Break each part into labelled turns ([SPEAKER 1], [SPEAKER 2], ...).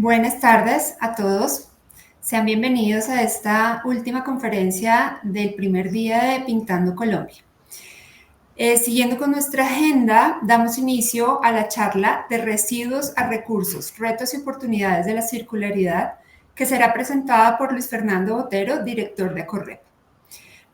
[SPEAKER 1] Buenas tardes a todos. Sean bienvenidos a esta última conferencia del primer día de Pintando Colombia. Siguiendo con nuestra agenda, damos inicio a la charla de residuos a recursos, retos y oportunidades de la circularidad, que será presentada por Luis Fernando Botero, director de ACORREP.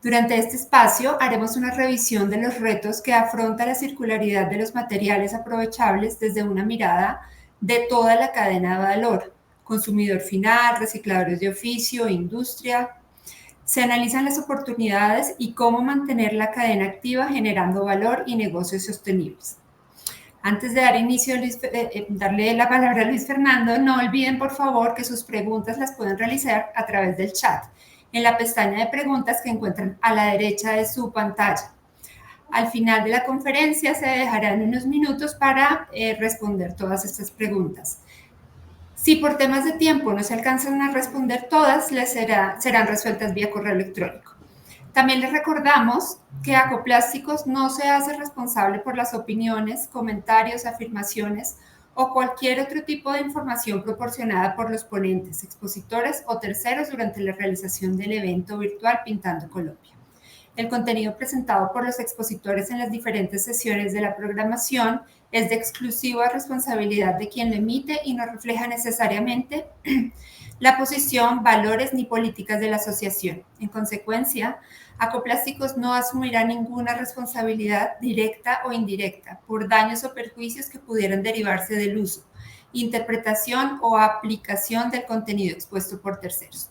[SPEAKER 1] Durante este espacio haremos una revisión de los retos que afronta la circularidad de los materiales aprovechables desde una mirada de toda la cadena de valor, consumidor final, recicladores de oficio, industria. Se analizan las oportunidades y cómo mantener la cadena activa generando valor y negocios sostenibles. Antes de dar inicio, darle la palabra a Luis Fernando, no olviden por favor que sus preguntas las pueden realizar a través del chat, en la pestaña de preguntas que encuentran a la derecha de su pantalla. Al final de la conferencia se dejarán unos minutos para responder todas estas preguntas. Si por temas de tiempo no se alcanzan a responder todas, serán resueltas vía correo electrónico. También les recordamos que Acoplásticos no se hace responsable por las opiniones, comentarios, afirmaciones o cualquier otro tipo de información proporcionada por los ponentes, expositores o terceros durante la realización del evento virtual Pintando Colombia. El contenido presentado por los expositores en las diferentes sesiones de la programación es de exclusiva responsabilidad de quien lo emite y no refleja necesariamente la posición, valores ni políticas de la asociación. En consecuencia, Acoplásticos no asumirá ninguna responsabilidad directa o indirecta por daños o perjuicios que pudieran derivarse del uso, interpretación o aplicación del contenido expuesto por terceros.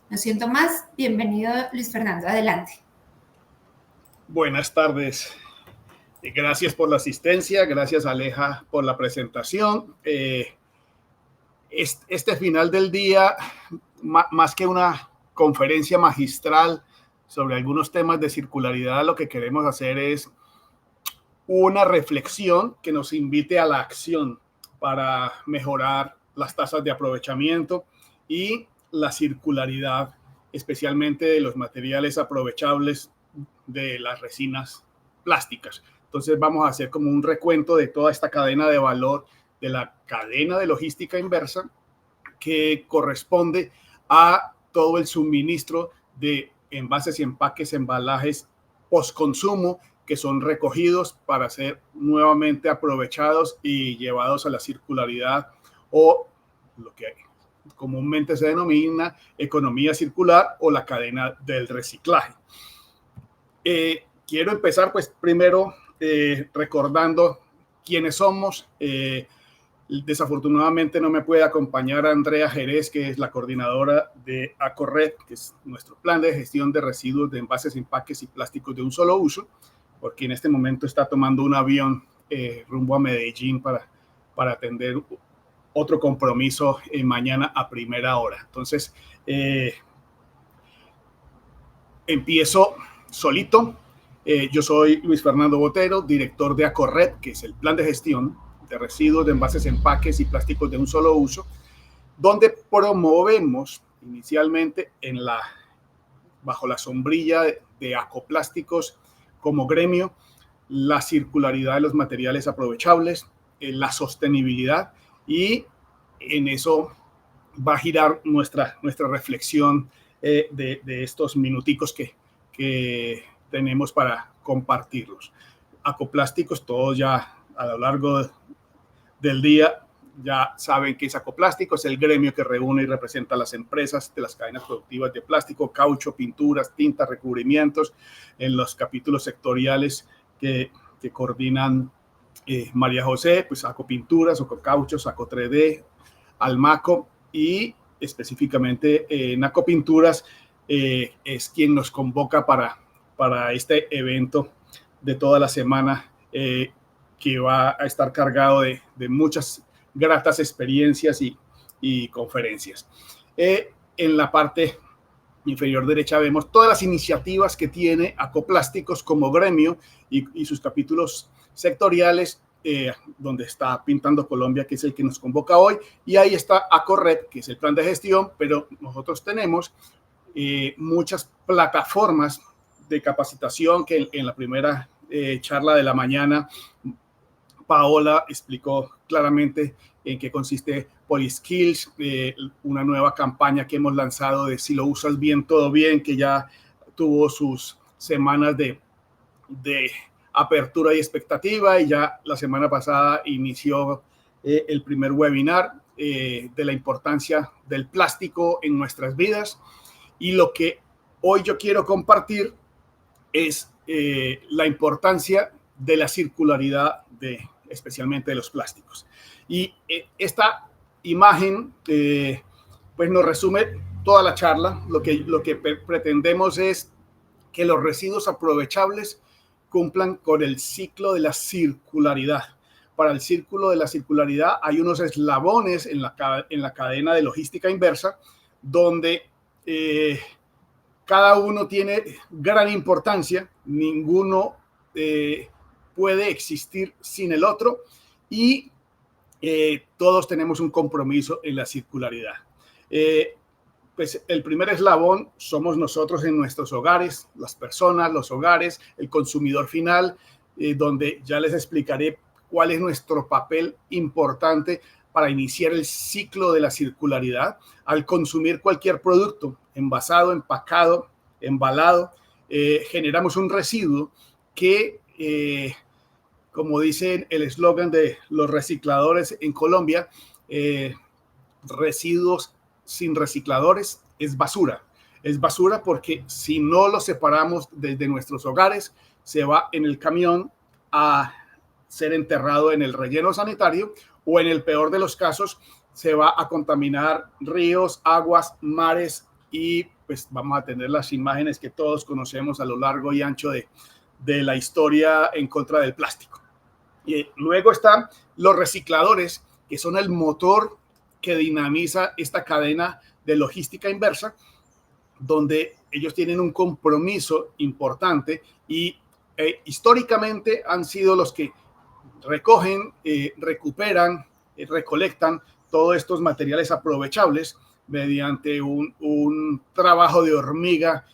[SPEAKER 1] No siento más, bienvenido Luis Fernando, adelante.
[SPEAKER 2] Buenas tardes. Gracias por la asistencia, gracias Aleja por la presentación. Este final del día, más que una conferencia magistral sobre algunos temas de circularidad, lo que queremos hacer es una reflexión que nos invite a la acción para mejorar las tasas de aprovechamiento y la circularidad, especialmente de los materiales aprovechables de las resinas plásticas. Entonces vamos a hacer como un recuento de toda esta cadena de valor, de la cadena de logística inversa que corresponde a todo el suministro de envases y empaques, embalajes postconsumo que son recogidos para ser nuevamente aprovechados y llevados a la circularidad o lo que comúnmente se denomina economía circular o la cadena del reciclaje. Quiero empezar pues primero recordando quiénes somos. Desafortunadamente no me puede acompañar Andrea Jerez, que es la coordinadora de ACORREP, que es nuestro plan de gestión de residuos de envases, empaques y plásticos de un solo uso, porque en este momento está tomando un avión rumbo a Medellín para atender otro compromiso mañana a primera hora. Entonces, empiezo solito. Yo soy Luis Fernando Botero, director de ACORREP, que es el plan de gestión de residuos de envases, empaques y plásticos de un solo uso, donde promovemos inicialmente bajo la sombrilla de Acoplásticos como gremio la circularidad de los materiales aprovechables, la sostenibilidad, y en eso va a girar nuestra reflexión de estos minuticos que tenemos para compartirlos. Acoplásticos, todos ya a lo largo del día ya saben que es Acoplástico, es el gremio que reúne y representa a las empresas de las cadenas productivas de plástico, caucho, pinturas, tintas, recubrimientos, en los capítulos sectoriales que coordinan María José, pues Acopinturas, Acocauchos, Aco3D, Almaco, y específicamente en Acopinturas es quien nos convoca para este evento de toda la semana que va a estar cargado de muchas gratas experiencias y conferencias. En la parte inferior derecha vemos todas las iniciativas que tiene Acoplásticos como gremio y sus capítulos sectoriales, donde está Pintando Colombia, que es el que nos convoca hoy, y ahí está ACORREP, que es el plan de gestión, pero nosotros tenemos muchas plataformas de capacitación que en la primera charla de la mañana Paola explicó claramente en qué consiste Polyskills, una nueva campaña que hemos lanzado de si lo usas bien, todo bien, que ya tuvo sus semanas de apertura y expectativa, y ya la semana pasada inició el primer webinar de la importancia del plástico en nuestras vidas. Y lo que hoy yo quiero compartir es la importancia de la circularidad especialmente de los plásticos. Y esta imagen pues nos resume toda la charla. Lo que pretendemos es que los residuos aprovechables cumplan con el ciclo de la circularidad. Para el círculo de la circularidad hay unos eslabones en la cadena de logística inversa, donde cada uno tiene gran importancia, ninguno puede existir sin el otro, y todos tenemos un compromiso en la circularidad. Pues el primer eslabón somos nosotros en nuestros hogares, las personas, los hogares, el consumidor final, donde ya les explicaré cuál es nuestro papel importante para iniciar el ciclo de la circularidad. Al consumir cualquier producto, envasado, empacado, embalado, generamos un residuo que, como dice el eslogan de los recicladores en Colombia, residuos sin recicladores es basura. Es basura porque si no lo separamos desde nuestros hogares, se va en el camión a ser enterrado en el relleno sanitario, o en el peor de los casos se va a contaminar ríos, aguas, mares, y pues vamos a tener las imágenes que todos conocemos a lo largo y ancho de la historia en contra del plástico. Y luego están los recicladores, que son el motor que dinamiza esta cadena de logística inversa, donde ellos tienen un compromiso importante y históricamente han sido los que recogen, recuperan, recolectan todos estos materiales aprovechables mediante un trabajo de hormiga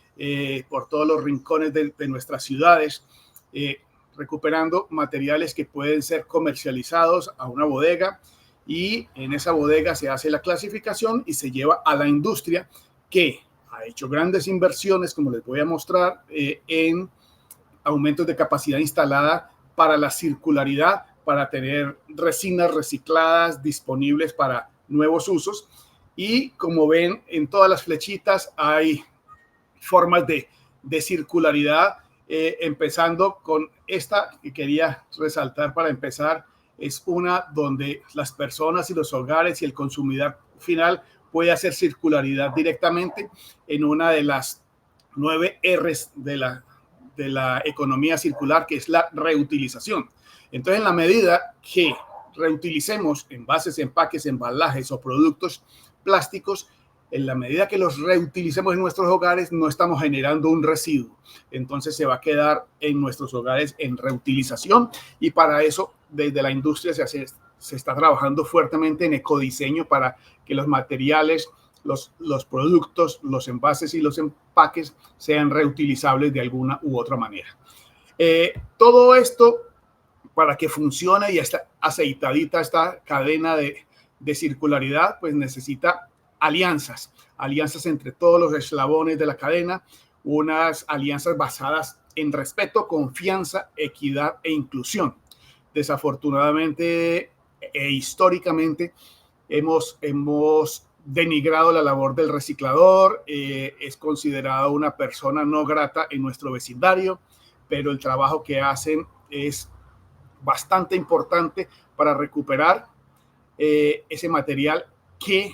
[SPEAKER 2] por todos los rincones de nuestras ciudades, recuperando materiales que pueden ser comercializados a una bodega, y en esa bodega se hace la clasificación y se lleva a la industria, que ha hecho grandes inversiones, como les voy a mostrar, en aumentos de capacidad instalada para la circularidad, para tener resinas recicladas disponibles para nuevos usos. Y como ven en todas las flechitas hay formas de circularidad, empezando con esta que quería resaltar para empezar. Es una donde las personas y los hogares y el consumidor final puede hacer circularidad directamente en una de las 9 R's de la economía circular, que es la reutilización. Entonces, en la medida que reutilicemos envases, empaques, embalajes o productos plásticos, en la medida que los reutilicemos en nuestros hogares, no estamos generando un residuo. Entonces se va a quedar en nuestros hogares en reutilización, y para eso desde la industria se está trabajando fuertemente en ecodiseño para que los materiales, los productos, los envases y los empaques sean reutilizables de alguna u otra manera. Todo esto, para que funcione y esté aceitadita esta cadena de circularidad, pues necesita alianzas entre todos los eslabones de la cadena, unas alianzas basadas en respeto, confianza, equidad e inclusión. Desafortunadamente e históricamente hemos denigrado la labor del reciclador, es considerado una persona no grata en nuestro vecindario, pero el trabajo que hacen es bastante importante para recuperar ese material que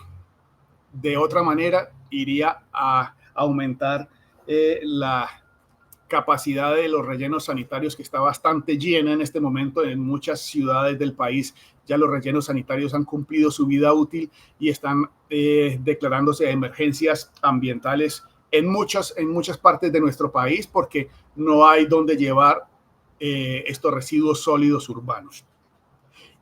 [SPEAKER 2] de otra manera iría a aumentar la capacidad de los rellenos sanitarios, que está bastante llena en este momento en muchas ciudades del país. Ya los rellenos sanitarios han cumplido su vida útil y están declarándose emergencias ambientales en muchas partes de nuestro país, porque no hay donde llevar estos residuos sólidos urbanos.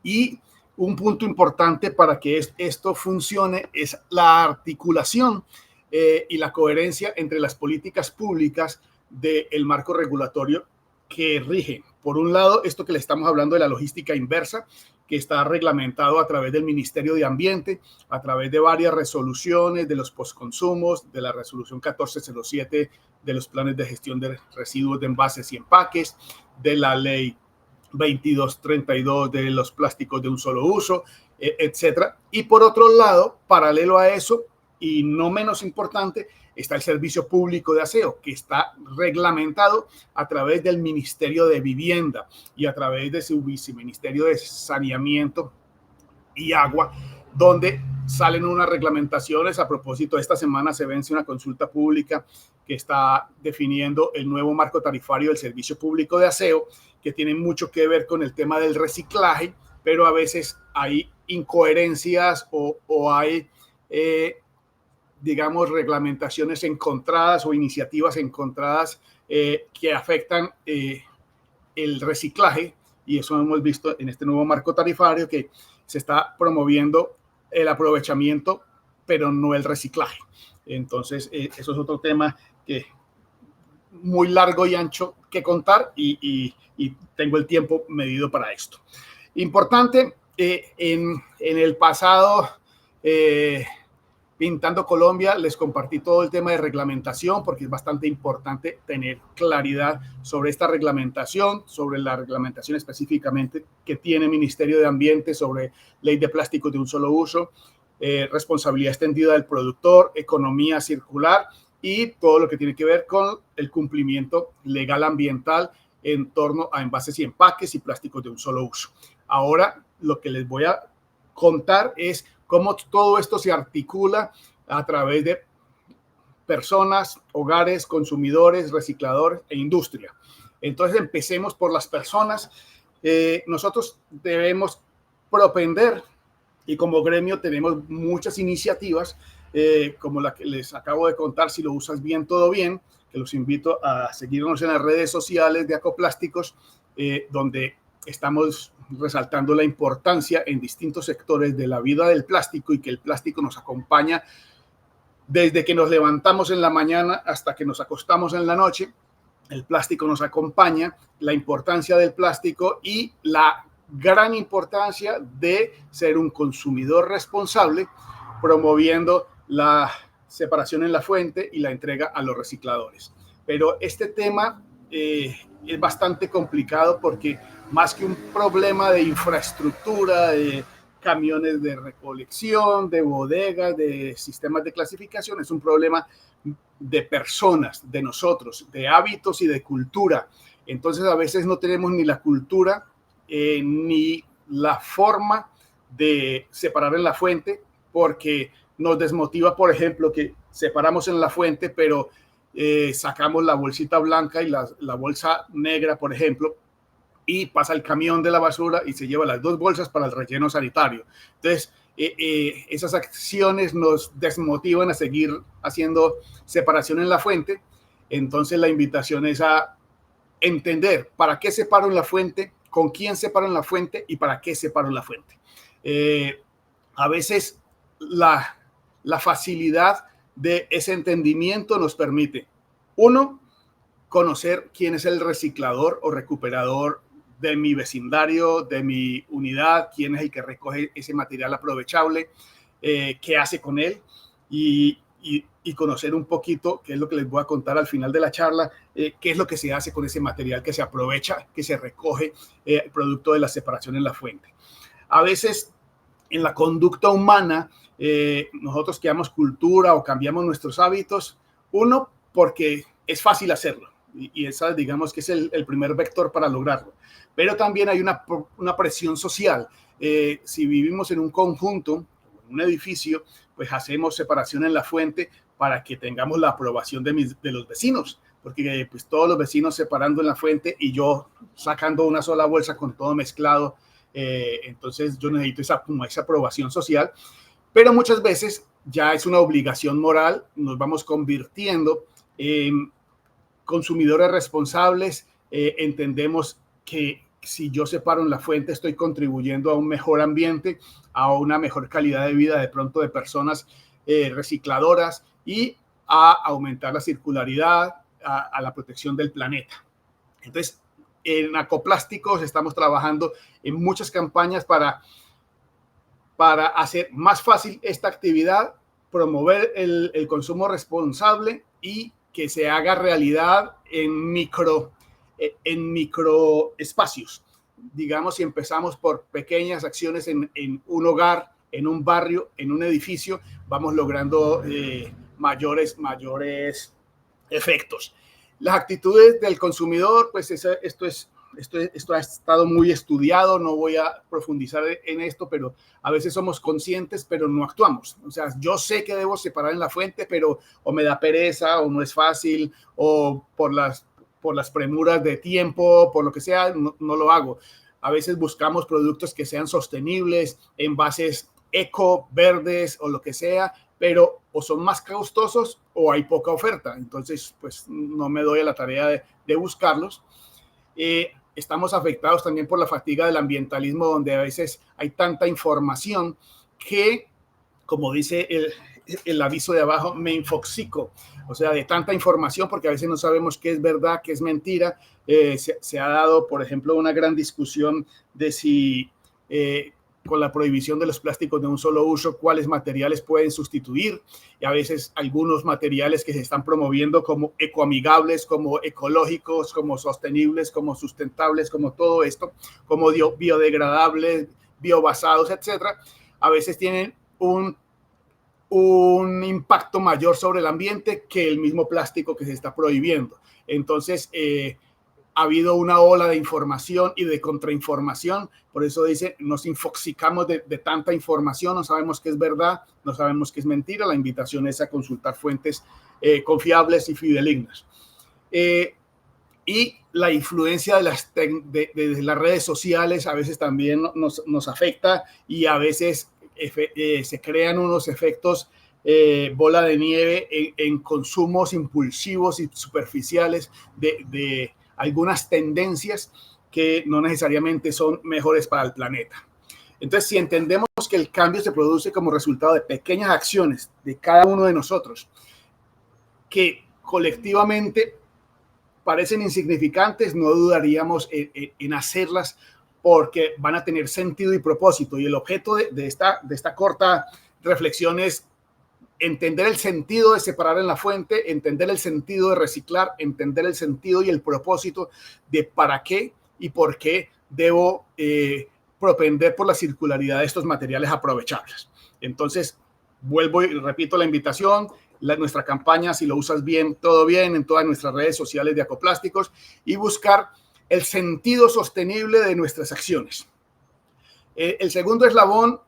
[SPEAKER 2] Y un punto importante para que esto funcione es la articulación y la coherencia entre las políticas públicas del marco regulatorio que rigen. Por un lado, esto que le estamos hablando de la logística inversa, que está reglamentado a través del Ministerio de Ambiente, a través de varias resoluciones de los postconsumos, de la resolución 1407 de los planes de gestión de residuos de envases y empaques, de la ley 2232 de los plásticos de un solo uso, etcétera. Y por otro lado, paralelo a eso, y no menos importante, está el Servicio Público de Aseo, que está reglamentado a través del Ministerio de Vivienda y a través de su Viceministerio de Saneamiento y Agua, donde salen unas reglamentaciones. A propósito, esta semana se vence una consulta pública que está definiendo el nuevo marco tarifario del Servicio Público de Aseo, que tiene mucho que ver con el tema del reciclaje, pero a veces hay incoherencias o hay digamos, reglamentaciones encontradas o iniciativas encontradas que afectan el reciclaje, y eso hemos visto en este nuevo marco tarifario, que se está promoviendo el aprovechamiento, pero no el reciclaje. Entonces, eso es otro tema que muy largo y ancho que contar, y tengo el tiempo medido para esto. Importante, en el pasado... Pintando Colombia, les compartí todo el tema de reglamentación, porque es bastante importante tener claridad sobre esta reglamentación, sobre la reglamentación específicamente que tiene el Ministerio de Ambiente sobre ley de plásticos de un solo uso, responsabilidad extendida del productor, economía circular y todo lo que tiene que ver con el cumplimiento legal ambiental en torno a envases y empaques y plásticos de un solo uso. Ahora, lo que les voy a contar es cómo todo esto se articula a través de personas, hogares, consumidores, recicladores e industria. Entonces, empecemos por las personas. Nosotros debemos propender, y como gremio tenemos muchas iniciativas, como la que les acabo de contar, Si lo usas bien, todo bien, que los invito a seguirnos en las redes sociales de Acoplásticos, donde estamos resaltando la importancia en distintos sectores de la vida del plástico, y que el plástico nos acompaña desde que nos levantamos en la mañana hasta que nos acostamos en la noche. El plástico nos acompaña, la importancia del plástico y la gran importancia de ser un consumidor responsable, promoviendo la separación en la fuente y la entrega a los recicladores. Pero este tema es bastante complicado, porque más que un problema de infraestructura, de camiones de recolección, de bodegas, de sistemas de clasificación, es un problema de personas, de nosotros, de hábitos y de cultura. Entonces, a veces no tenemos ni la cultura ni la forma de separar en la fuente, porque nos desmotiva, por ejemplo, que separamos en la fuente, pero sacamos la bolsita blanca y la bolsa negra, por ejemplo, y pasa el camión de la basura y se lleva las dos bolsas para el relleno sanitario. Entonces, esas acciones nos desmotivan a seguir haciendo separación en la fuente. Entonces, la invitación es a entender para qué separo en la fuente, con quién separo en la fuente y para qué separo en la fuente. A veces la facilidad de ese entendimiento nos permite, uno, conocer quién es el reciclador o recuperador de mi vecindario, de mi unidad, quién es el que recoge ese material aprovechable, qué hace con él, y conocer un poquito, qué es lo que les voy a contar al final de la charla, qué es lo que se hace con ese material que se aprovecha, que se recoge, producto de la separación en la fuente. A veces, en la conducta humana, nosotros creamos cultura o cambiamos nuestros hábitos, uno, porque es fácil hacerlo, y esa, digamos, que es el primer vector para lograrlo. Pero también hay una presión social. Si vivimos en un conjunto, en un edificio, pues hacemos separación en la fuente para que tengamos la aprobación de los vecinos, porque pues todos los vecinos separando en la fuente y yo sacando una sola bolsa con todo mezclado, entonces yo necesito esa aprobación social. Pero muchas veces ya es una obligación moral, nos vamos convirtiendo en consumidores responsables, entendemos que si yo separo en la fuente estoy contribuyendo a un mejor ambiente, a una mejor calidad de vida de pronto de personas recicladoras, y a aumentar la circularidad, a la protección del planeta. Entonces, En Acoplásticos estamos trabajando en muchas campañas para hacer más fácil esta actividad, promover el consumo responsable y que se haga realidad en microespacios. Digamos, si empezamos por pequeñas acciones en un hogar, en un barrio, en un edificio, vamos logrando mayores efectos. Las actitudes del consumidor, pues esto ha estado muy estudiado, no voy a profundizar en esto, pero a veces somos conscientes, pero no actuamos. O sea, yo sé que debo separar en la fuente, pero o me da pereza, o no es fácil, o por las premuras de tiempo, por lo que sea, no lo hago. A veces buscamos productos que sean sostenibles, envases eco, verdes o lo que sea, pero o son más costosos o hay poca oferta. Entonces, pues no me doy a la tarea de buscarlos. Estamos afectados también por la fatiga del ambientalismo, donde a veces hay tanta información que, como dice el aviso de abajo, me infoxico. O sea, de tanta información, porque a veces no sabemos qué es verdad, qué es mentira. Se ha dado, por ejemplo, una gran discusión de si con la prohibición de los plásticos de un solo uso, cuáles materiales pueden sustituir, y a veces algunos materiales que se están promoviendo como ecoamigables, como ecológicos, como sostenibles, como sustentables, como todo esto, como biodegradables, biobasados, etcétera, a veces tienen un impacto mayor sobre el ambiente que el mismo plástico que se está prohibiendo. Entonces, ha habido una ola de información y de contrainformación, por eso dice, nos infoxicamos de tanta información, no sabemos qué es verdad, no sabemos qué es mentira. La invitación es a consultar fuentes confiables y fidedignas. Y la influencia de las redes sociales a veces también nos afecta, y a veces se crean unos efectos bola de nieve en consumos impulsivos y superficiales de algunas tendencias que no necesariamente son mejores para el planeta. Entonces, si entendemos que el cambio se produce como resultado de pequeñas acciones de cada uno de nosotros, que colectivamente parecen insignificantes, no dudaríamos en hacerlas, porque van a tener sentido y propósito. Y el objeto de esta corta reflexión es entender el sentido de separar en la fuente, entender el sentido de reciclar, entender el sentido y el propósito de para qué y por qué debo propender por la circularidad de estos materiales aprovechables. Entonces, vuelvo y repito la invitación, nuestra campaña, si lo usas bien, todo bien, en todas nuestras redes sociales de Acoplásticos, y buscar el sentido sostenible de nuestras acciones. El segundo eslabón,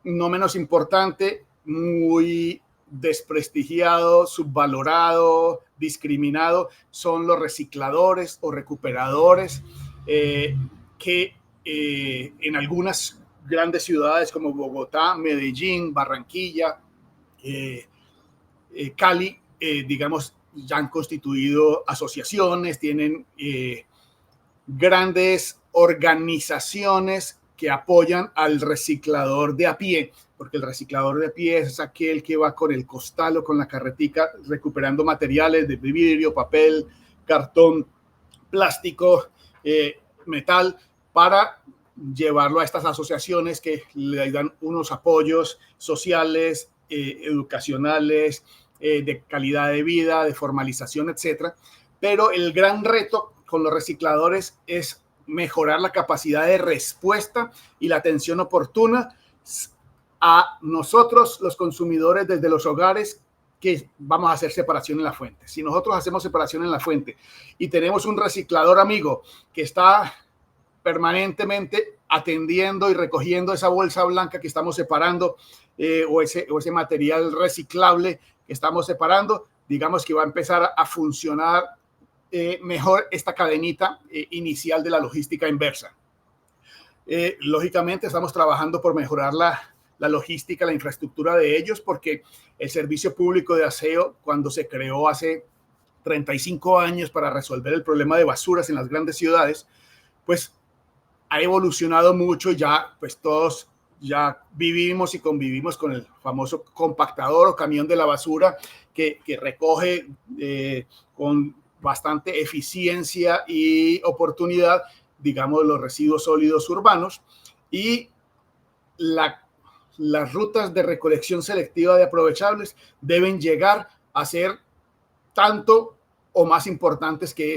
[SPEAKER 2] no menos importante, muy desprestigiado, subvalorado, discriminado, son los recicladores o recuperadores que en algunas grandes ciudades como Bogotá, Medellín, Barranquilla, Cali, digamos, ya han constituido asociaciones, tienen grandes organizaciones que apoyan al reciclador de a pie, porque el reciclador de a pie es aquel que va con el costal o con la carretica recuperando materiales de vidrio, papel, cartón, plástico, metal, para llevarlo a estas asociaciones que le dan unos apoyos sociales, educacionales, de calidad de vida, de formalización, etcétera. Pero el gran reto con los recicladores es mejorar la capacidad de respuesta y la atención oportuna a nosotros, los consumidores, desde los hogares, que vamos a hacer separación en la fuente. Si nosotros hacemos separación en la fuente y tenemos un reciclador amigo que está permanentemente atendiendo y recogiendo esa bolsa blanca que estamos separando, o ese material reciclable que estamos separando, digamos que va a empezar a funcionar mejor esta cadenita inicial de la logística inversa. Lógicamente estamos trabajando por mejorar la logística, la infraestructura de ellos, porque el servicio público de aseo, cuando se creó hace 35 años para resolver el problema de basuras en las grandes ciudades, pues ha evolucionado mucho. Ya pues todos ya vivimos y convivimos con el famoso compactador o camión de la basura que recoge con bastante eficiencia y oportunidad, digamos, los residuos sólidos urbanos, y las rutas de recolección selectiva de aprovechables deben llegar a ser tanto o más importantes que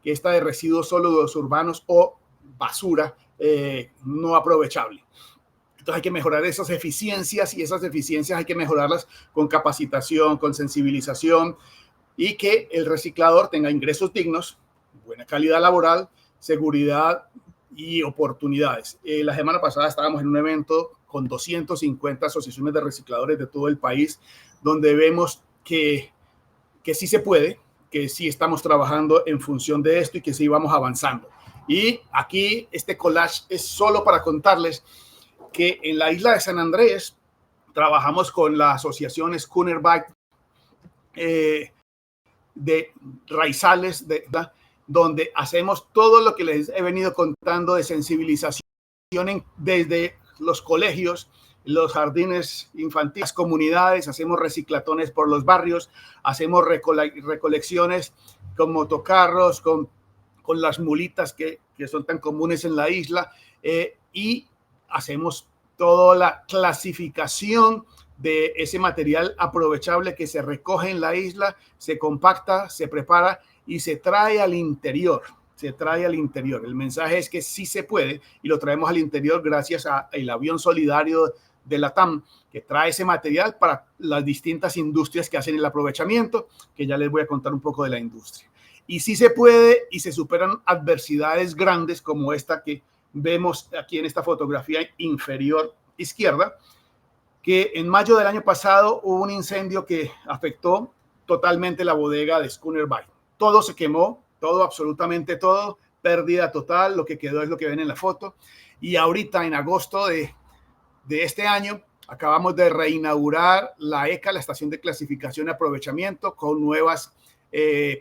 [SPEAKER 2] esta de residuos sólidos urbanos o basura no aprovechable. Entonces hay que mejorar esas eficiencias, y esas eficiencias hay que mejorarlas con capacitación, con sensibilización, y que el reciclador tenga ingresos dignos, buena calidad laboral, seguridad y oportunidades. La semana pasada estábamos en un evento con 250 asociaciones de recicladores de todo el país, donde vemos que sí se puede, que sí estamos trabajando en función de esto y que sí vamos avanzando. Y aquí este collage es solo para contarles que en la isla de San Andrés trabajamos con la asociación Schooner Bike de Raizales, donde hacemos todo lo que les he venido contando de sensibilización desde los colegios, los jardines infantiles, las comunidades. Hacemos reciclatones por los barrios, hacemos recolecciones con motocarros, con las mulitas que son tan comunes en la isla, y hacemos toda la clasificación de ese material aprovechable que se recoge en la isla, se compacta, se prepara y se trae al interior. El mensaje es que sí se puede, y lo traemos al interior gracias al avión solidario de la TAM, que trae ese material para las distintas industrias que hacen el aprovechamiento, que ya les voy a contar un poco de la industria. Y sí se puede, y se superan adversidades grandes como esta que vemos aquí en esta fotografía inferior izquierda, que en mayo del año pasado hubo un incendio que afectó totalmente la bodega de Schooner Bike. Todo se quemó, todo, absolutamente todo, pérdida total. Lo que quedó es lo que ven en la foto. Y ahorita, en agosto de este año, acabamos de reinaugurar la ECA, la estación de clasificación y aprovechamiento, con nuevas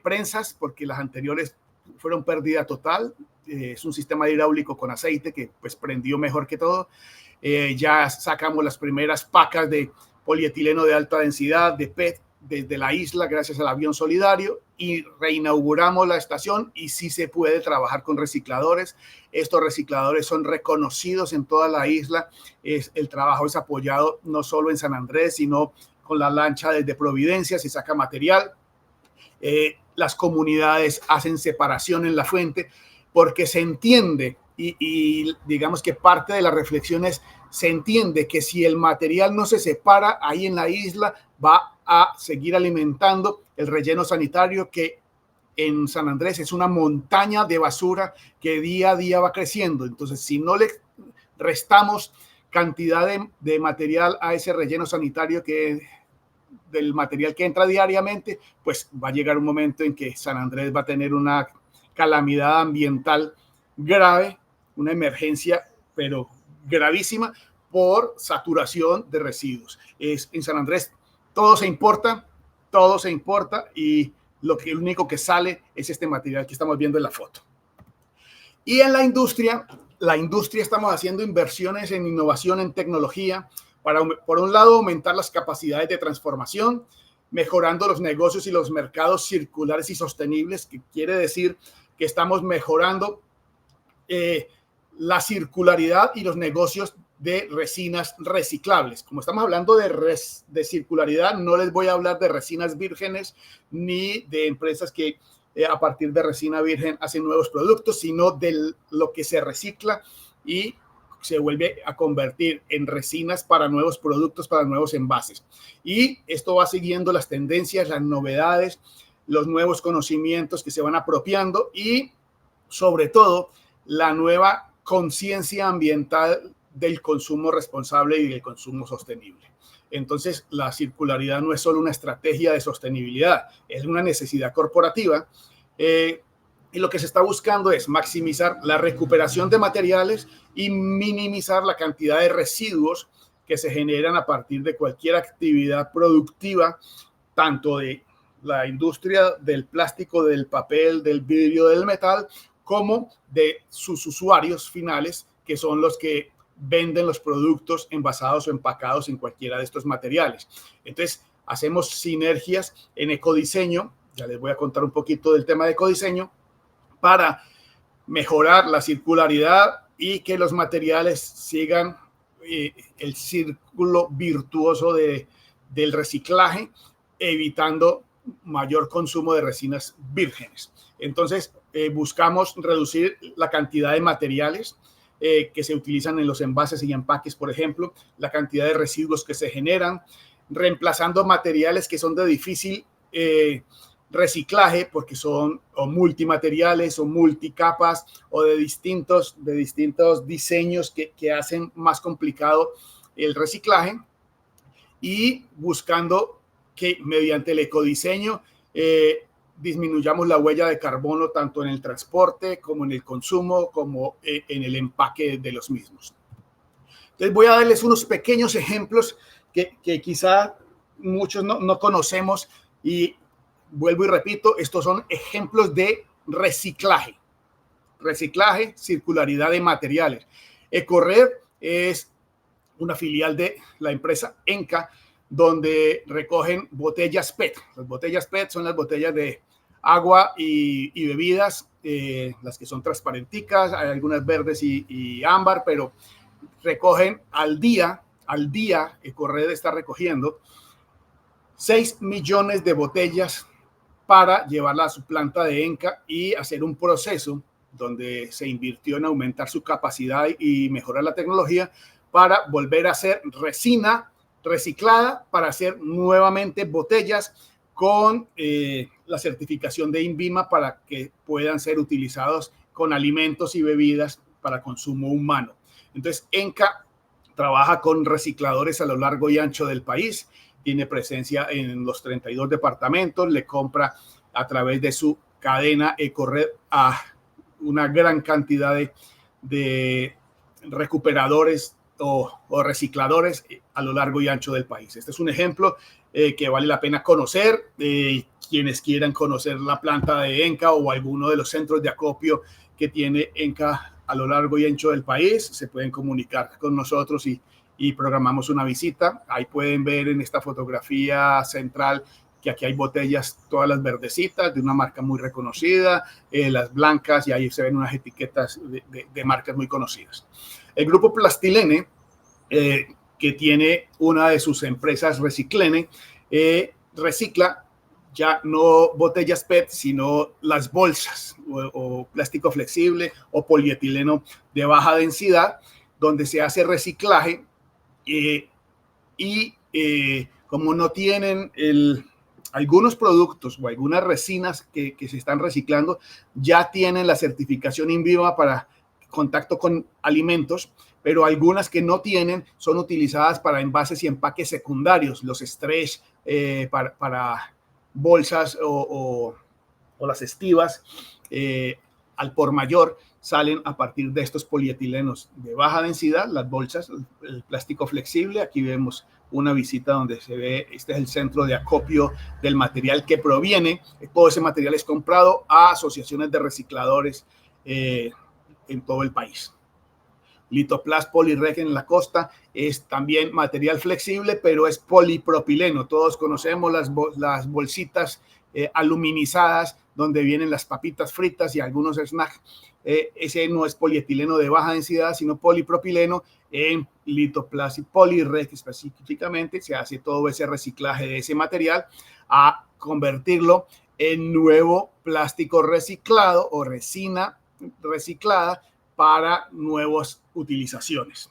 [SPEAKER 2] prensas, porque las anteriores fueron pérdida total. Es un sistema hidráulico con aceite que pues prendió mejor que todo. Ya sacamos las primeras pacas de polietileno de alta densidad, de PET, desde la isla gracias al avión solidario, y reinauguramos la estación. Y sí se puede trabajar con recicladores. Estos recicladores son reconocidos en toda la isla. El trabajo es apoyado no solo en San Andrés, sino con la lancha desde Providencia se saca material. Las comunidades hacen separación en la fuente, porque se entiende, y digamos que parte de la reflexión es, se entiende que si el material no se separa ahí en la isla, va a seguir alimentando el relleno sanitario, que en San Andrés es una montaña de basura que día a día va creciendo. Entonces, si no le restamos cantidad de material a ese relleno sanitario, del material que entra diariamente, pues va a llegar un momento en que San Andrés va a tener una calamidad ambiental grave, una emergencia, pero gravísima, por saturación de residuos. En San Andrés todo se importa, y lo único que sale es este material que estamos viendo en la foto. Y en la industria estamos haciendo inversiones en innovación, en tecnología, para, por un lado, aumentar las capacidades de transformación, mejorando los negocios y los mercados circulares y sostenibles, que quiere decir que estamos mejorando la circularidad y los negocios de resinas reciclables. Como estamos hablando de circularidad, no les voy a hablar de resinas vírgenes ni de empresas que a partir de resina virgen hacen nuevos productos, sino de lo que se recicla y se vuelve a convertir en resinas para nuevos productos, para nuevos envases. Y esto va siguiendo las tendencias, las novedades, los nuevos conocimientos que se van apropiando, y sobre todo la nueva conciencia ambiental del consumo responsable y del consumo sostenible. Entonces, la circularidad no es solo una estrategia de sostenibilidad, es una necesidad corporativa, y lo que se está buscando es maximizar la recuperación de materiales y minimizar la cantidad de residuos que se generan a partir de cualquier actividad productiva, tanto de la industria del plástico, del papel, del vidrio, del metal, como de sus usuarios finales, que son los que venden los productos envasados o empacados en cualquiera de estos materiales. Entonces, hacemos sinergias en ecodiseño ya les voy a contar un poquito del tema de ecodiseño, para mejorar la circularidad y que los materiales sigan el círculo virtuoso del reciclaje, evitando mayor consumo de resinas vírgenes. Entonces, buscamos reducir la cantidad de materiales que se utilizan en los envases y empaques, por ejemplo, la cantidad de residuos que se generan, reemplazando materiales que son de difícil reciclaje, porque son o multimateriales o multicapas o de distintos diseños que hacen más complicado el reciclaje, y buscando que mediante el ecodiseño disminuyamos la huella de carbono tanto en el transporte como en el consumo, como en el empaque de los mismos. Entonces voy a darles unos pequeños ejemplos que quizá muchos no conocemos, y vuelvo y repito, estos son ejemplos de reciclaje, circularidad de materiales. Ecorred es una filial de la empresa Enca, donde recogen botellas PET. Las botellas PET son las botellas de agua y bebidas, las que son transparenticas, hay algunas verdes y ámbar, pero recogen al día, Ecorred está recogiendo 6 millones de botellas para llevarla a su planta de Enca y hacer un proceso donde se invirtió en aumentar su capacidad y mejorar la tecnología para volver a hacer resina reciclada para hacer nuevamente botellas con la certificación de INVIMA para que puedan ser utilizados con alimentos y bebidas para consumo humano. Entonces, Enca trabaja con recicladores a lo largo y ancho del país, tiene presencia en los 32 departamentos, le compra a través de su cadena Ecorred a una gran cantidad de recuperadores o recicladores a lo largo y ancho del país. Este es un ejemplo que vale la pena conocer. Quienes quieran conocer la planta de Enca o alguno de los centros de acopio que tiene Enca a lo largo y ancho del país, se pueden comunicar con nosotros y programamos una visita. Ahí pueden ver en esta fotografía central que aquí hay botellas, todas las verdecitas, de una marca muy reconocida, las blancas, y ahí se ven unas etiquetas de marcas muy conocidas. El grupo Plastilene, que tiene una de sus empresas, Reciclene, recicla ya no botellas PET, sino las bolsas o plástico flexible o polietileno de baja densidad, donde se hace reciclaje como no tienen algunos productos o algunas resinas que se están reciclando, ya tienen la certificación INVIMA para contacto con alimentos, pero algunas que no tienen son utilizadas para envases y empaques secundarios, los stretch para bolsas o las estivas al por mayor, salen a partir de estos polietilenos de baja densidad, las bolsas, el plástico flexible. Aquí vemos una visita donde se ve, este es el centro de acopio del material que proviene, todo ese material es comprado a asociaciones de recicladores en todo el país. Litoplast Polyrec en la costa es también material flexible, pero es polipropileno. Todos conocemos las bolsitas aluminizadas donde vienen las papitas fritas y algunos snacks. Ese no es polietileno de baja densidad, sino polipropileno. En Litoplast y Polyrec específicamente se hace todo ese reciclaje de ese material a convertirlo en nuevo plástico reciclado o resina reciclada para nuevas utilizaciones.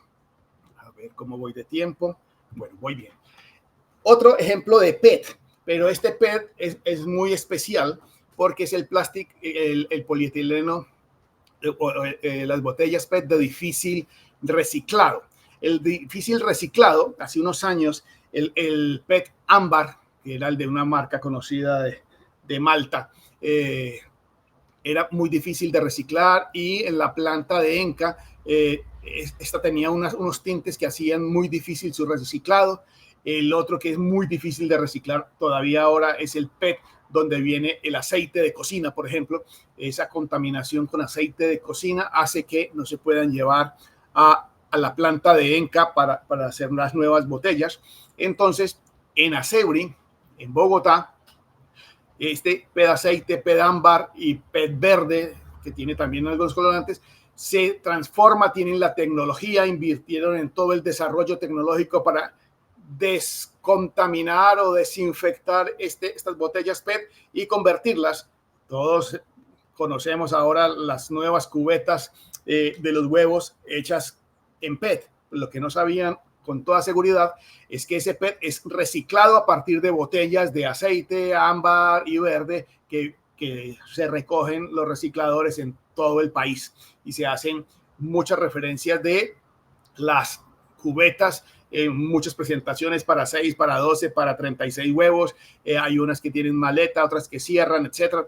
[SPEAKER 2] A ver cómo voy de tiempo. Bueno, voy bien. Otro ejemplo de PET, pero este PET es muy especial porque es el plástico, el polietileno, las botellas PET de difícil reciclado. El difícil reciclado, hace unos años, el PET ámbar, que era el de una marca conocida de Malta, era muy difícil de reciclar, y en la planta de Enca esta tenía unos tintes que hacían muy difícil su reciclado. El otro que es muy difícil de reciclar todavía ahora es el PET, donde viene el aceite de cocina, por ejemplo. Esa contaminación con aceite de cocina hace que no se puedan llevar a la planta de Enca para hacer las nuevas botellas. Entonces, en Aceuri, en Bogotá, Este PET aceite, PET ámbar y PET verde, que tiene también algunos colorantes, se transforma, tienen la tecnología, invirtieron en todo el desarrollo tecnológico para descontaminar o desinfectar estas botellas PET y convertirlas. Todos conocemos ahora las nuevas cubetas de los huevos hechas en PET. Lo que no sabían con toda seguridad es que ese PET es reciclado a partir de botellas de aceite, ámbar y verde que se recogen los recicladores en todo el país y se hacen muchas referencias de las cubetas en muchas presentaciones para 6, para 12, para 36 huevos. Hay unas que tienen maleta, otras que cierran, etcétera.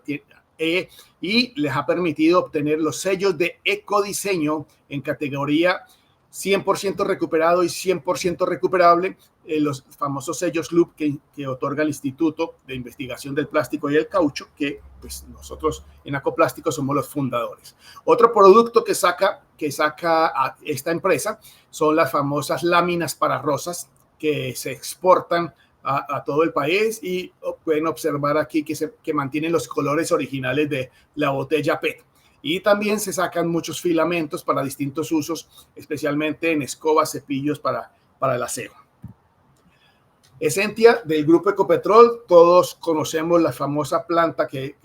[SPEAKER 2] Y les ha permitido obtener los sellos de ecodiseño en categoría 100% recuperado y 100% recuperable, los famosos sellos LUP que otorga el Instituto de Investigación del Plástico y el Caucho, que pues, nosotros en Acoplástico somos los fundadores. Otro producto que saca a esta empresa son las famosas láminas para rosas que se exportan a todo el país y pueden observar aquí que mantienen los colores originales de la botella PET. Y también se sacan muchos filamentos para distintos usos, especialmente en escobas, cepillos para el aseo. Essentia del grupo Ecopetrol, todos conocemos la famosa planta que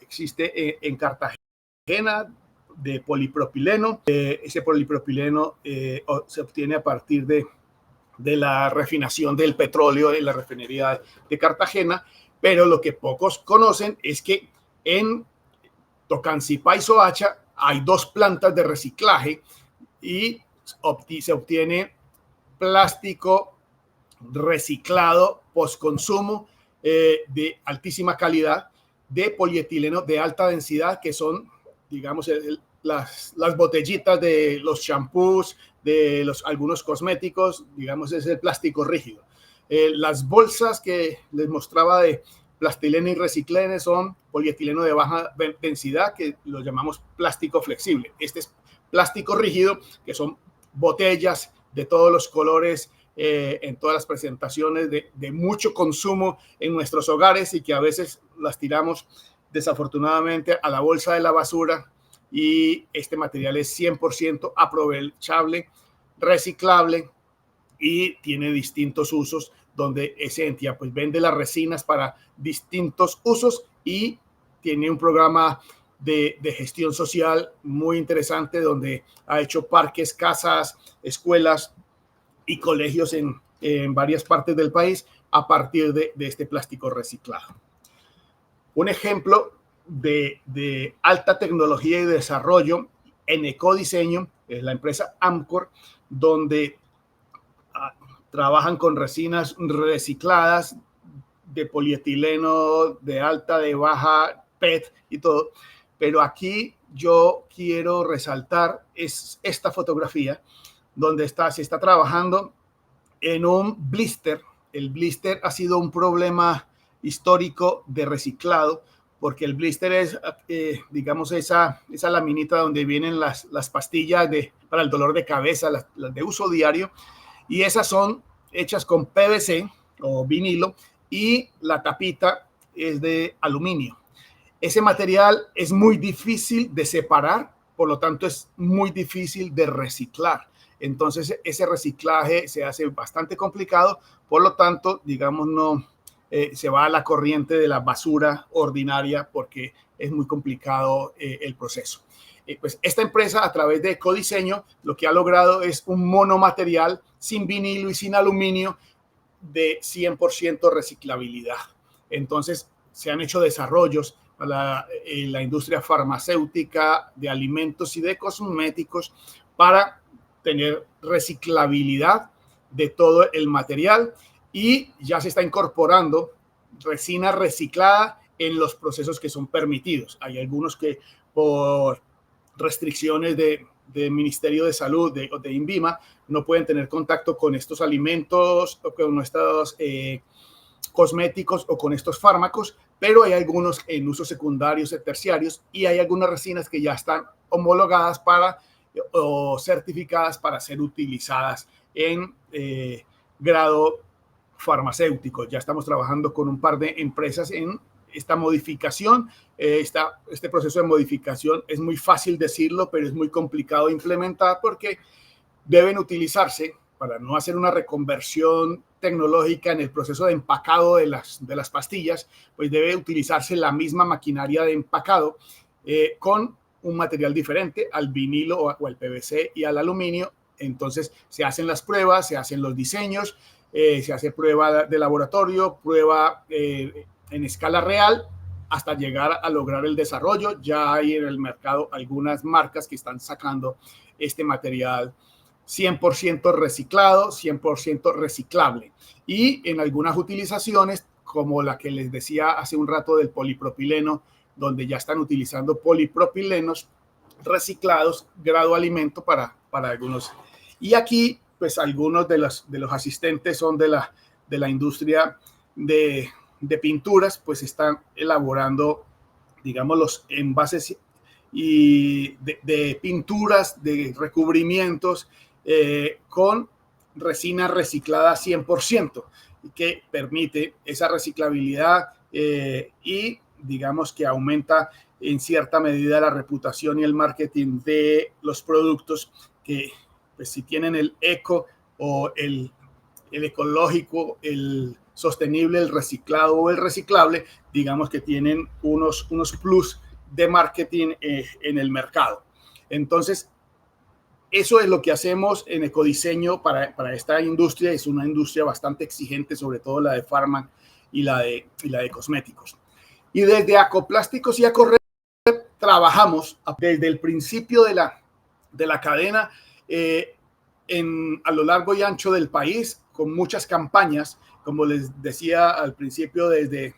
[SPEAKER 2] existe en Cartagena de polipropileno. Ese polipropileno se obtiene a partir de la refinación del petróleo en la refinería de Cartagena, pero lo que pocos conocen es que en Tocancipá y Soacha hay 2 plantas de reciclaje y se obtiene plástico reciclado postconsumo de altísima calidad de polietileno de alta densidad, que son, digamos, las botellitas de los champús, de algunos cosméticos, digamos, es el plástico rígido. Las bolsas que les mostraba de plastileno y reciclene son polietileno de baja densidad, que lo llamamos plástico flexible. Este es plástico rígido, que son botellas de todos los colores, en todas las presentaciones, de mucho consumo en nuestros hogares y que a veces las tiramos desafortunadamente a la bolsa de la basura. Y este material es 100% aprovechable, reciclable y tiene distintos usos, donde Essentia pues vende las resinas para distintos usos y tiene un programa de gestión social muy interesante, donde ha hecho parques, casas, escuelas y colegios en varias partes del país a partir de este plástico reciclado. Un ejemplo de alta tecnología y desarrollo en ecodiseño es la empresa Amcor, donde trabajan con resinas recicladas de polietileno, de alta, de baja, PET y todo. Pero aquí yo quiero resaltar es esta fotografía donde se está trabajando en un blister. El blister ha sido un problema histórico de reciclado, porque el blister es, digamos, esa laminita donde vienen las pastillas para el dolor de cabeza, las de uso diario, y esas son hechas con PVC o vinilo y la tapita es de aluminio. Ese material es muy difícil de separar, por lo tanto es muy difícil de reciclar. Entonces ese reciclaje se hace bastante complicado, por lo tanto, digamos, no se va a la corriente de la basura ordinaria porque es muy complicado el proceso. Pues esta empresa, a través de ecodiseño, lo que ha logrado es un monomaterial sin vinilo y sin aluminio de 100% reciclabilidad. Entonces se han hecho desarrollos para la industria farmacéutica, de alimentos y de cosméticos para tener reciclabilidad de todo el material, y ya se está incorporando resina reciclada en los procesos que son permitidos. Hay algunos que por restricciones del Ministerio de Salud, de INVIMA, no pueden tener contacto con estos alimentos o con estos cosméticos o con estos fármacos, pero hay algunos en usos secundarios y terciarios, y hay algunas resinas que ya están homologadas o certificadas para ser utilizadas en grado farmacéutico. Ya estamos trabajando con un par de empresas en esta modificación. Este proceso de modificación es muy fácil decirlo, pero es muy complicado de implementar porque deben utilizarse, para no hacer una reconversión tecnológica en el proceso de empacado de las pastillas, pues debe utilizarse la misma maquinaria de empacado con un material diferente al vinilo o al PVC y al aluminio. Entonces se hacen las pruebas, se hacen los diseños, se hace prueba de laboratorio, prueba en escala real, hasta llegar a lograr el desarrollo. Ya hay en el mercado algunas marcas que están sacando este material 100% reciclado, 100% reciclable. Y en algunas utilizaciones, como la que les decía hace un rato del polipropileno, donde ya están utilizando polipropilenos reciclados, grado alimento para algunos. Y aquí, pues algunos de los asistentes son de la industria de pinturas, pues están elaborando, digamos, los envases y de pinturas, de recubrimientos con resina reciclada 100%, que permite esa reciclabilidad y digamos que aumenta en cierta medida la reputación y el marketing de los productos que, pues, si tienen el eco o el ecológico, el sostenible, el reciclado o el reciclable, digamos que tienen unos plus de marketing en el mercado. Entonces, eso es lo que hacemos en ecodiseño para esta industria. Es una industria bastante exigente, sobre todo la de farma y la de cosméticos. Y desde Acoplásticos y Acorred trabajamos desde el principio de la cadena a lo largo y ancho del país, con muchas campañas, como les decía al principio, desde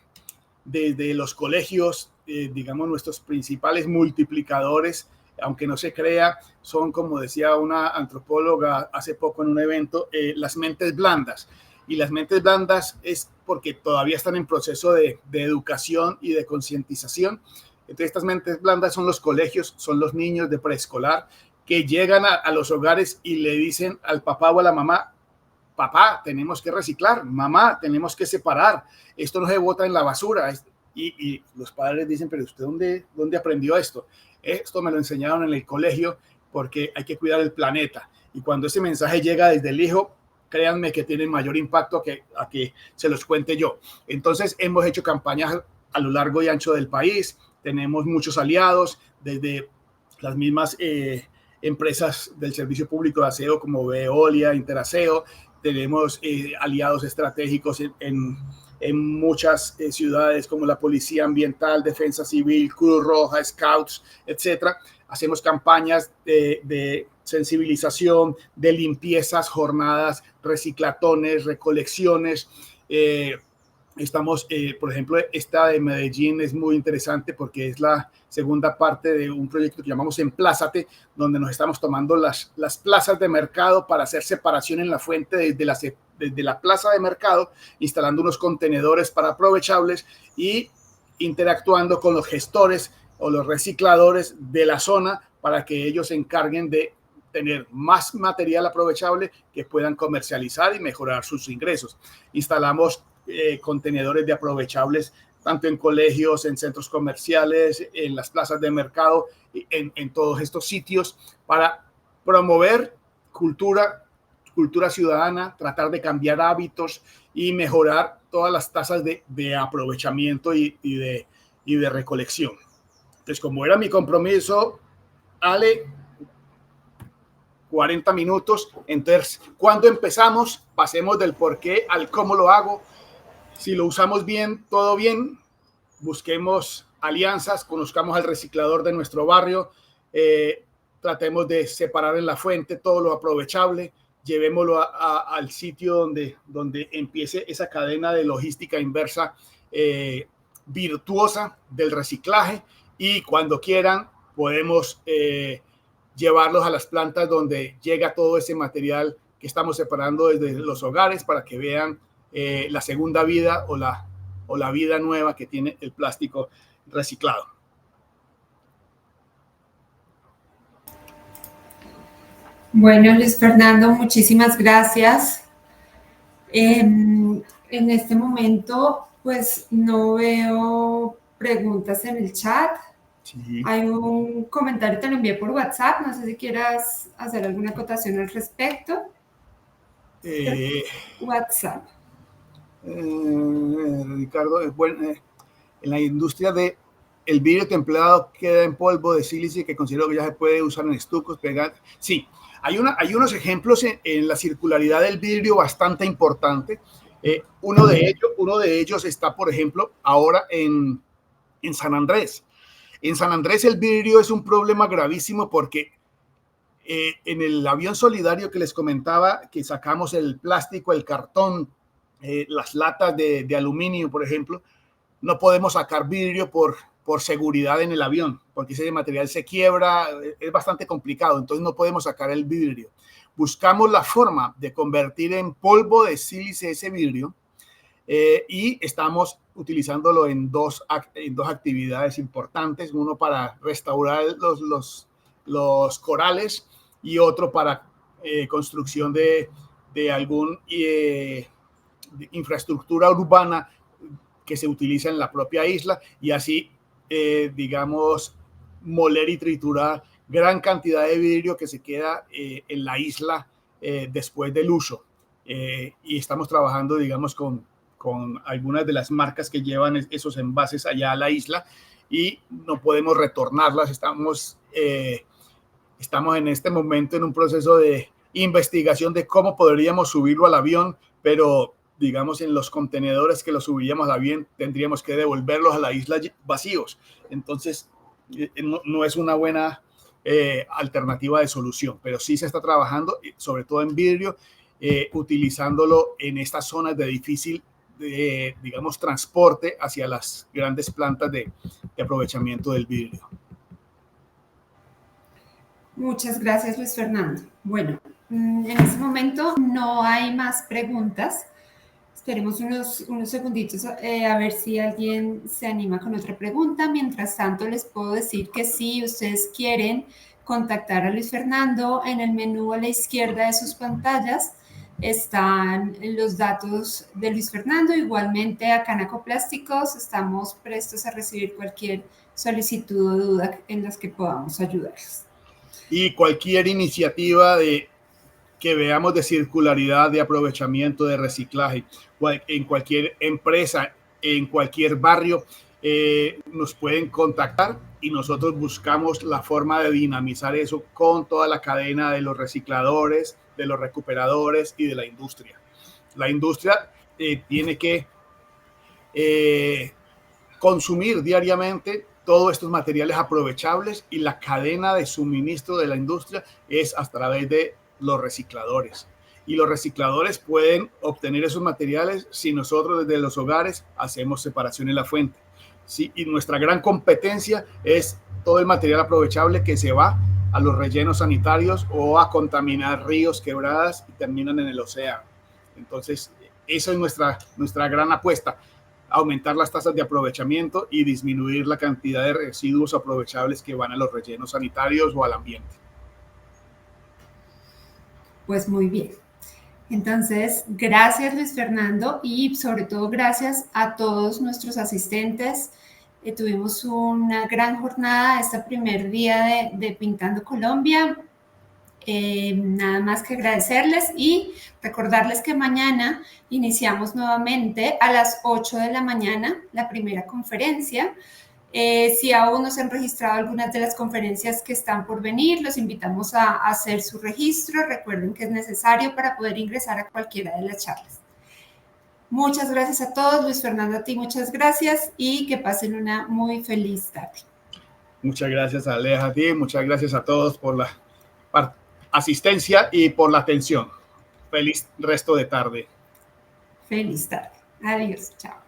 [SPEAKER 2] los colegios, digamos, nuestros principales multiplicadores, aunque no se crea, son, como decía una antropóloga hace poco en un evento, las mentes blandas. Y las mentes blandas es porque todavía están en proceso de educación y de concientización. Entonces, estas mentes blandas son los colegios, son los niños de preescolar que llegan a los hogares y le dicen al papá o a la mamá: papá, tenemos que reciclar, mamá, tenemos que separar, esto no se bota en la basura. Y los padres dicen: pero ¿usted dónde aprendió esto? Esto me lo enseñaron en el colegio porque hay que cuidar el planeta. Y cuando ese mensaje llega desde el hijo, créanme que tiene mayor impacto a que se los cuente yo. Entonces, hemos hecho campañas a lo largo y ancho del país, tenemos muchos aliados, desde las mismas empresas del servicio público de aseo como Veolia, Interaseo. Tenemos aliados estratégicos en muchas ciudades como la Policía Ambiental, Defensa Civil, Cruz Roja, Scouts, etcétera. Hacemos campañas de sensibilización, de limpiezas, jornadas, reciclatones, recolecciones. Estamos, por ejemplo, esta de Medellín es muy interesante porque es la segunda parte de un proyecto que llamamos Emplázate, donde nos estamos tomando las plazas de mercado para hacer separación en la fuente desde la plaza de mercado, instalando unos contenedores para aprovechables y interactuando con los gestores o los recicladores de la zona para que ellos se encarguen de tener más material aprovechable que puedan comercializar y mejorar sus ingresos. Instalamos contenedores de aprovechables tanto en colegios, en centros comerciales, en las plazas de mercado, en todos estos sitios para promover cultura ciudadana, tratar de cambiar hábitos y mejorar todas las tasas de aprovechamiento y de recolección. Entonces, como era mi compromiso, Ale, 40 minutos. Entonces, ¿cuándo empezamos? Pasemos del por qué al cómo lo hago. Si lo usamos bien, todo bien. Busquemos alianzas, conozcamos al reciclador de nuestro barrio, tratemos de separar en la fuente todo lo aprovechable, llevémoslo al sitio donde empiece esa cadena de logística inversa virtuosa del reciclaje, y cuando quieran podemos llevarlos a las plantas donde llega todo ese material que estamos separando desde los hogares para que vean la segunda vida o la vida nueva que tiene el plástico reciclado.
[SPEAKER 1] Bueno, Luis Fernando, muchísimas gracias. En este momento, pues no veo preguntas en el chat.
[SPEAKER 2] Sí.
[SPEAKER 1] Hay un comentario, te lo envié por WhatsApp, no sé si quieras hacer alguna acotación al respecto. WhatsApp.
[SPEAKER 2] Ricardo, en la industria de el vidrio templado queda en polvo de sílice que considero que ya se puede usar en estucos, pegar. Sí, hay unos ejemplos en la circularidad del vidrio bastante importante. Uno de ellos está, por ejemplo, ahora en San Andrés. En San Andrés el vidrio es un problema gravísimo porque en el avión solidario que les comentaba, que sacamos el plástico, el cartón, las latas de aluminio, por ejemplo, no podemos sacar vidrio por seguridad en el avión, porque ese material se quiebra, es bastante complicado, entonces no podemos sacar el vidrio. Buscamos la forma de convertir en polvo de sílice ese vidrio y estamos utilizándolo en dos actividades importantes, uno para restaurar los corales y otro para construcción de algún de infraestructura urbana que se utiliza en la propia isla y así, digamos, moler y triturar gran cantidad de vidrio que se queda en la isla después del uso. Y estamos trabajando, digamos, con algunas de las marcas que llevan esos envases allá a la isla y no podemos retornarlas. Estamos en este momento en un proceso de investigación de cómo podríamos subirlo al avión, pero digamos en los contenedores que los subiríamos al avión tendríamos que devolverlos a la isla vacíos. Entonces no es una buena alternativa de solución, pero sí se está trabajando, sobre todo en vidrio, utilizándolo en estas zonas de difícil digamos, transporte hacia las grandes plantas de aprovechamiento del vidrio.
[SPEAKER 1] Muchas gracias, Luis Fernando. Bueno, en este momento no hay más preguntas. Esperemos unos segunditos a ver si alguien se anima con otra pregunta. Mientras tanto, les puedo decir que si ustedes quieren contactar a Luis Fernando, en el menú a la izquierda de sus pantallas están los datos de Luis Fernando. Igualmente, acá en Acoplásticos estamos prestos a recibir cualquier solicitud o duda en las que podamos ayudarles.
[SPEAKER 2] Y cualquier iniciativa que veamos de circularidad, de aprovechamiento, de reciclaje, en cualquier empresa, en cualquier barrio, nos pueden contactar y nosotros buscamos la forma de dinamizar eso con toda la cadena de los recicladores, de los recuperadores y de la industria. La industria tiene que consumir diariamente todos estos materiales aprovechables y la cadena de suministro de la industria es a través de los recicladores. Y los recicladores pueden obtener esos materiales si nosotros desde los hogares hacemos separación en la fuente. Sí, y nuestra gran competencia es todo el material aprovechable que se va a los rellenos sanitarios o a contaminar ríos, quebradas y terminan en el océano. Entonces, eso es nuestra gran apuesta. Aumentar las tasas de aprovechamiento y disminuir la cantidad de residuos aprovechables que van a los rellenos sanitarios o al ambiente.
[SPEAKER 1] Pues muy bien. Entonces, gracias Luis Fernando y sobre todo gracias a todos nuestros asistentes. Tuvimos una gran jornada este primer día de Pintando Colombia. Nada más que agradecerles y recordarles que mañana iniciamos nuevamente a las 8 de la mañana la primera conferencia. Si aún no se han registrado algunas de las conferencias que están por venir, los invitamos a hacer su registro. Recuerden que es necesario para poder ingresar a cualquiera de las charlas. Muchas gracias a todos. Luis Fernando, a ti muchas gracias y que pasen una muy feliz tarde.
[SPEAKER 2] Muchas gracias, Aleja, a ti. Muchas gracias a todos por la asistencia y por la atención. Feliz resto de tarde.
[SPEAKER 1] Feliz tarde. Adiós. Chao.